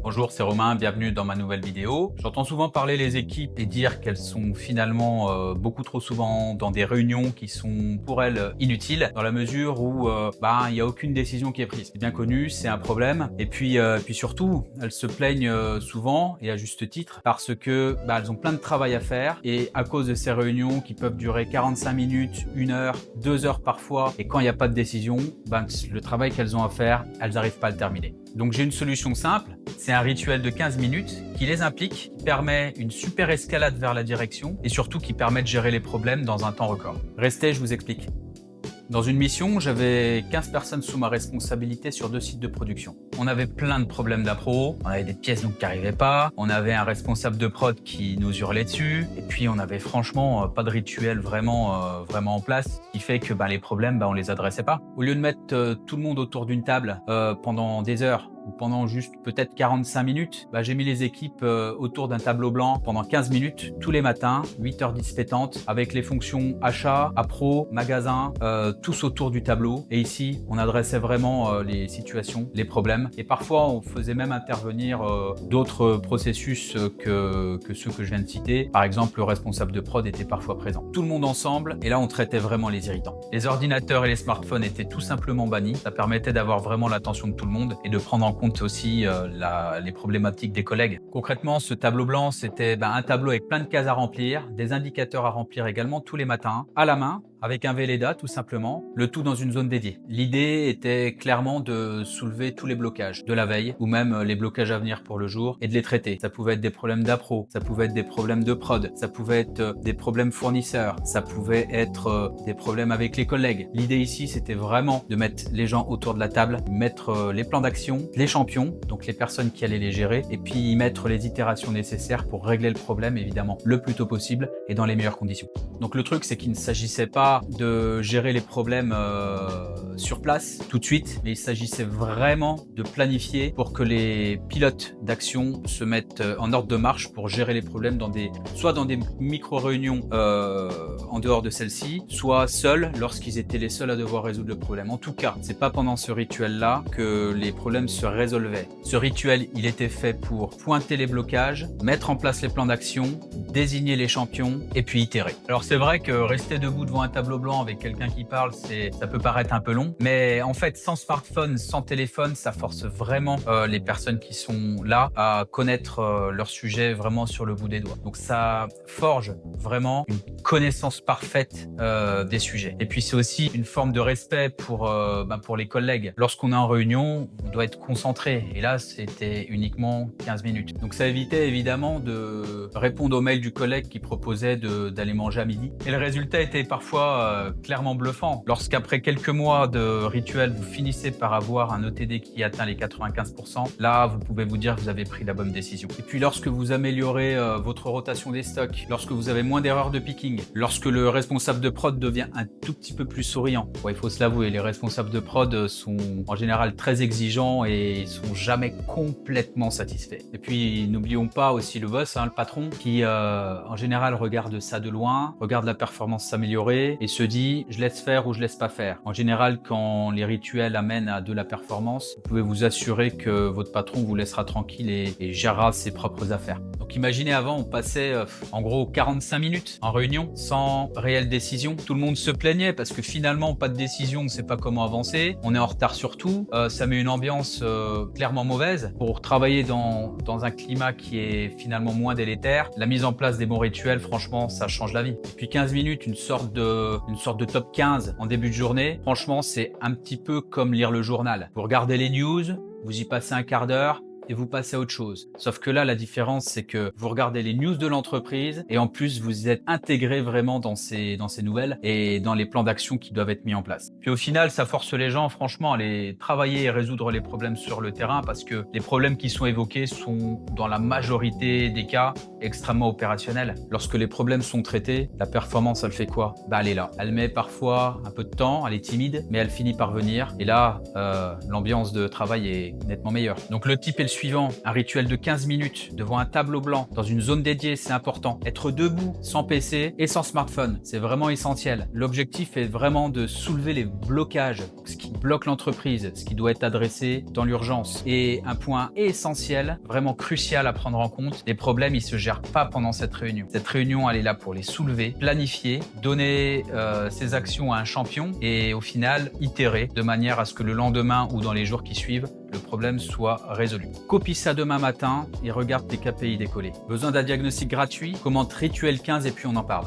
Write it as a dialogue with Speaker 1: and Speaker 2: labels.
Speaker 1: Bonjour, c'est Romain, bienvenue dans ma nouvelle vidéo. J'entends souvent parler les équipes et dire qu'elles sont finalement beaucoup trop souvent dans des réunions qui sont pour elles inutiles, dans la mesure où il n'y a aucune décision qui est prise. C'est bien connu, c'est un problème. Et puis surtout, elles se plaignent souvent, et à juste titre, parce que elles ont plein de travail à faire, et à cause de ces réunions qui peuvent durer 45 minutes, 1 heure, 2 heures parfois, et quand il n'y a pas de décision, le travail qu'elles ont à faire, elles n'arrivent pas à le terminer. Donc j'ai une solution simple, c'est un rituel de 15 minutes qui les implique, qui permet une super escalade vers la direction et surtout qui permet de gérer les problèmes dans un temps record. Restez, je vous explique. Dans une mission, j'avais 15 personnes sous ma responsabilité sur 2 sites de production. On avait plein de problèmes d'appro, on avait des pièces qui n'arrivaient pas, on avait un responsable de prod qui nous hurlait dessus, et puis on avait franchement pas de rituel vraiment en place, ce qui fait que les problèmes, on les adressait pas. Au lieu de mettre tout le monde autour d'une table pendant des heures, ou pendant juste peut-être 45 minutes, j'ai mis les équipes autour d'un tableau blanc pendant 15 minutes, tous les matins, 8h10 pétantes, avec les fonctions achat, appro, magasin, tous autour du tableau. Et ici, on adressait vraiment les situations, les problèmes. Et parfois, on faisait même intervenir d'autres processus que ceux que je viens de citer. Par exemple, le responsable de prod était parfois présent. Tout le monde ensemble, et là, on traitait vraiment les irritants. Les ordinateurs et les smartphones étaient tout simplement bannis. Ça permettait d'avoir vraiment l'attention de tout le monde et de prendre en compte aussi les problématiques des collègues. Concrètement, ce tableau blanc, c'était un tableau avec plein de cases à remplir, des indicateurs à remplir également tous les matins, à la main, avec un Velleda tout simplement, le tout dans une zone dédiée. L'idée était clairement de soulever tous les blocages de la veille, ou même les blocages à venir pour le jour, et de les traiter. Ça pouvait être des problèmes d'appro, ça pouvait être des problèmes de prod, ça pouvait être des problèmes fournisseurs, ça pouvait être des problèmes avec les collègues. L'idée ici, c'était vraiment de mettre les gens autour de la table, mettre les plans d'action, les champions, donc les personnes qui allaient les gérer, et puis y mettre les itérations nécessaires pour régler le problème, évidemment, le plus tôt possible et dans les meilleures conditions. Donc le truc, c'est qu'il ne s'agissait pas de gérer les problèmes sur place tout de suite, mais il s'agissait vraiment de planifier pour que les pilotes d'action se mettent en ordre de marche pour gérer les problèmes soit dans des micro-réunions en dehors de celle-ci, soit seuls lorsqu'ils étaient les seuls à devoir résoudre le problème. En tout cas, c'est pas pendant ce rituel-là que les problèmes se résolvaient. Ce rituel, il était fait pour pointer les blocages, mettre en place les plans d'action, désigner les champions et puis itérer. Alors c'est vrai que rester debout devant un tableau blanc avec quelqu'un qui parle, ça peut paraître un peu long, mais en fait sans smartphone, sans téléphone, ça force vraiment les personnes qui sont là à connaître leur sujet vraiment sur le bout des doigts. Donc ça forge vraiment une connaissance parfaite des sujets. Et puis c'est aussi une forme de respect pour les collègues. Lorsqu'on est en réunion, on doit être concentré. Et là, c'était uniquement 15 minutes. Donc ça évitait évidemment de répondre au mail du collègue qui proposait d'aller manger à midi. Et le résultat était parfois clairement bluffant. Lorsqu'après quelques mois de rituel, vous finissez par avoir un ETD qui atteint les 95%, là, vous pouvez vous dire que vous avez pris la bonne décision. Et puis lorsque vous améliorez votre rotation des stocks, lorsque vous avez moins d'erreurs de picking, lorsque le responsable de prod devient un tout petit peu plus souriant. Il faut se l'avouer, les responsables de prod sont en général très exigeants et sont jamais complètement satisfaits. Et puis n'oublions pas aussi le boss, le patron, qui en général regarde ça de loin, regarde la performance s'améliorer et se dit je laisse faire ou je laisse pas faire. En général, quand les rituels amènent à de la performance, vous pouvez vous assurer que votre patron vous laissera tranquille et gérera ses propres affaires. Donc imaginez, avant on passait en gros 45 minutes en réunion sans réelle décision. Tout le monde se plaignait parce que finalement pas de décision, on ne sait pas comment avancer, on est en retard sur tout, ça met une ambiance clairement mauvaise. Pour travailler dans un climat qui est finalement moins délétère, la mise en place des bons rituels, franchement, ça change la vie. Et puis 15 minutes, une sorte de top 15 en début de journée, franchement, c'est un petit peu comme lire le journal. Vous regardez les news, vous y passez un quart d'heure, et vous passez à autre chose. Sauf que là, la différence, c'est que vous regardez les news de l'entreprise et en plus, vous êtes intégré vraiment dans ces nouvelles et dans les plans d'action qui doivent être mis en place. Puis au final, ça force les gens, franchement, à aller travailler et résoudre les problèmes sur le terrain parce que les problèmes qui sont évoqués sont, dans la majorité des cas, extrêmement opérationnels. Lorsque les problèmes sont traités, la performance, elle fait quoi? Elle est là. Elle met parfois un peu de temps, elle est timide, mais elle finit par venir. Et là, l'ambiance de travail est nettement meilleure. Donc le type et le suivant, un rituel de 15 minutes devant un tableau blanc dans une zone dédiée, c'est important. Être debout, sans PC et sans smartphone, c'est vraiment essentiel. L'objectif est vraiment de soulever les blocages, ce qui bloque l'entreprise, ce qui doit être adressé dans l'urgence. Et un point essentiel, vraiment crucial à prendre en compte, les problèmes, ils se gèrent pas pendant cette réunion. Cette réunion, elle est là pour les soulever, planifier, donner ses actions à un champion et au final, itérer de manière à ce que le lendemain ou dans les jours qui suivent, le problème soit résolu. Copie ça demain matin et regarde tes KPI décoller. Besoin d'un diagnostic gratuit? Commente Rituel 15 et puis on en parle.